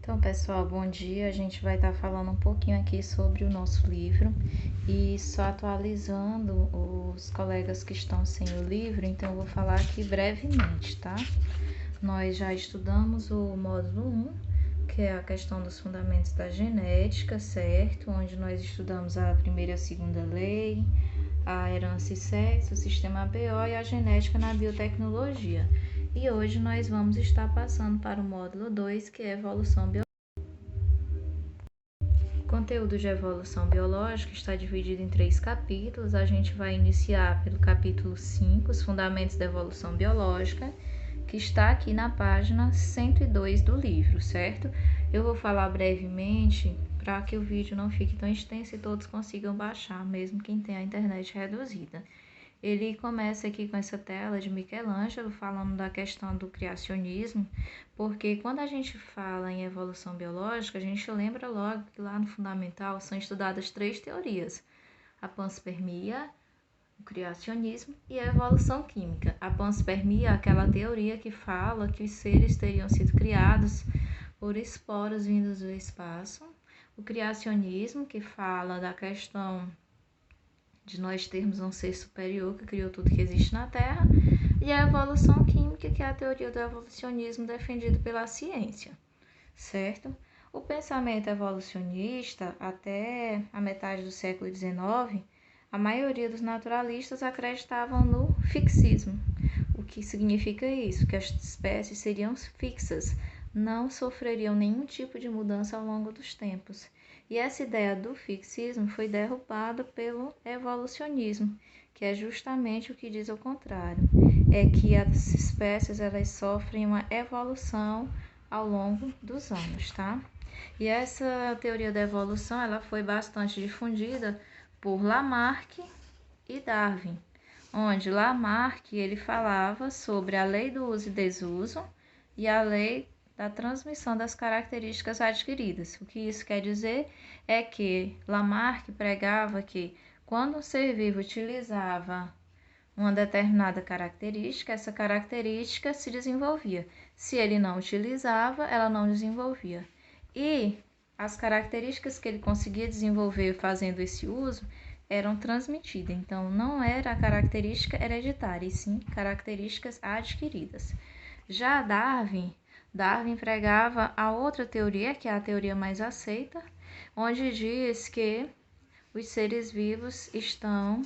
Então, pessoal, bom dia. A gente vai estar falando um pouquinho aqui sobre o nosso livro e só atualizando os colegas que estão sem o livro, então eu vou falar aqui brevemente, tá? Nós já estudamos o módulo 1, que é a questão dos fundamentos da genética, certo? Onde nós estudamos a primeira e a segunda lei, a herança e sexo, o sistema BO e a genética na biotecnologia. E hoje nós vamos estar passando para o módulo 2, que é evolução biológica. O conteúdo de evolução biológica está dividido em 3 capítulos. A gente vai iniciar pelo capítulo 5, os fundamentos da evolução biológica, que está aqui na página 102 do livro, certo? Eu vou falar brevemente para que o vídeo não fique tão extenso e todos consigam baixar, mesmo quem tem a internet reduzida. Ele começa aqui com essa tela de Michelangelo falando da questão do criacionismo, porque quando a gente fala em evolução biológica, a gente lembra logo que lá no fundamental são estudadas 3 teorias: a panspermia, o criacionismo e a evolução química. A panspermia é aquela teoria que fala que os seres teriam sido criados por esporos vindos do espaço. O criacionismo, que fala da questão de nós termos um ser superior que criou tudo que existe na Terra, e a evolução química, que é a teoria do evolucionismo defendido pela ciência, certo? O pensamento evolucionista, até a metade do século XIX, a maioria dos naturalistas acreditavam no fixismo. O que significa isso? Que as espécies seriam fixas, não sofreriam nenhum tipo de mudança ao longo dos tempos. E essa ideia do fixismo foi derrubada pelo evolucionismo, que é justamente o que diz ao contrário. É que as espécies elas sofrem uma evolução ao longo dos anos, tá? E essa teoria da evolução ela foi bastante difundida por Lamarck e Darwin, onde Lamarck ele falava sobre a lei do uso e desuso e a lei da transmissão das características adquiridas. O que isso quer dizer é que Lamarck pregava que quando um ser vivo utilizava uma determinada característica, essa característica se desenvolvia. Se ele não utilizava, ela não desenvolvia. E as características que ele conseguia desenvolver fazendo esse uso eram transmitidas. Então, não era a característica hereditária, e sim características adquiridas. Já Darwin pregava a outra teoria, que é a teoria mais aceita, onde diz que os seres vivos estão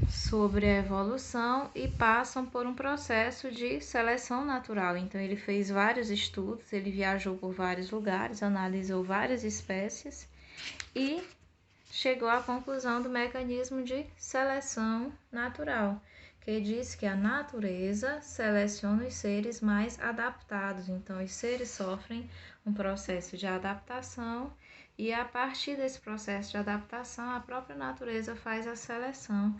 sobre a evolução e passam por um processo de seleção natural. Então, ele fez vários estudos, ele viajou por vários lugares, analisou várias espécies e chegou à conclusão do mecanismo de seleção natural, que diz que a natureza seleciona os seres mais adaptados. Então, os seres sofrem um processo de adaptação e, a partir desse processo de adaptação, a própria natureza faz a seleção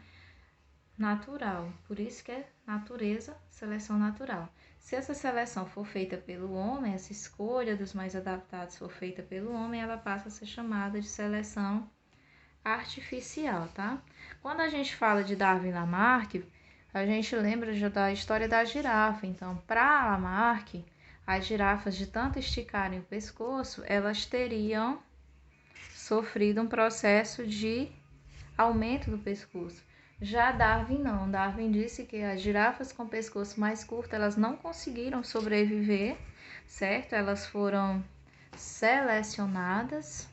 natural. Por isso que é natureza, seleção natural. Se essa seleção for feita pelo homem, essa escolha dos mais adaptados for feita pelo homem, ela passa a ser chamada de seleção artificial, tá? Quando a gente fala de Darwin e Lamarck, a gente lembra já da história da girafa. Então, para Lamarck, as girafas de tanto esticarem o pescoço, elas teriam sofrido um processo de aumento do pescoço. Já Darwin não. Darwin disse que as girafas com pescoço mais curto, elas não conseguiram sobreviver, certo? Elas foram selecionadas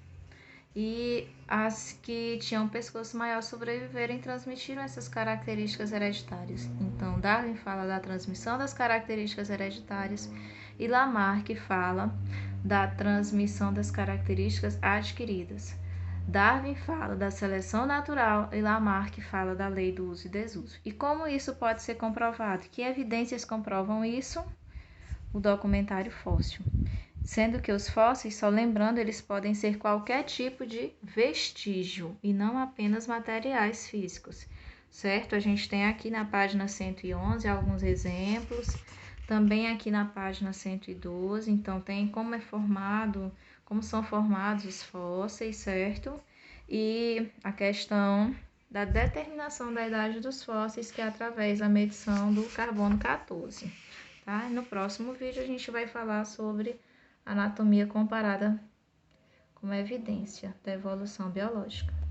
e as que tinham pescoço maior sobreviveram e transmitiram essas características hereditárias. Então, Darwin fala da transmissão das características hereditárias e Lamarck fala da transmissão das características adquiridas. Darwin fala da seleção natural e Lamarck fala da lei do uso e desuso. E como isso pode ser comprovado? Que evidências comprovam isso? O documentário fóssil. Sendo que os fósseis, só lembrando, eles podem ser qualquer tipo de vestígio e não apenas materiais físicos, certo? A gente tem aqui na página 111 alguns exemplos, também aqui na página 112, então tem como são formados os fósseis, certo? E a questão da determinação da idade dos fósseis, que é através da medição do carbono 14. tá? E no próximo vídeo a gente vai falar sobre anatomia comparada como evidência da evolução biológica.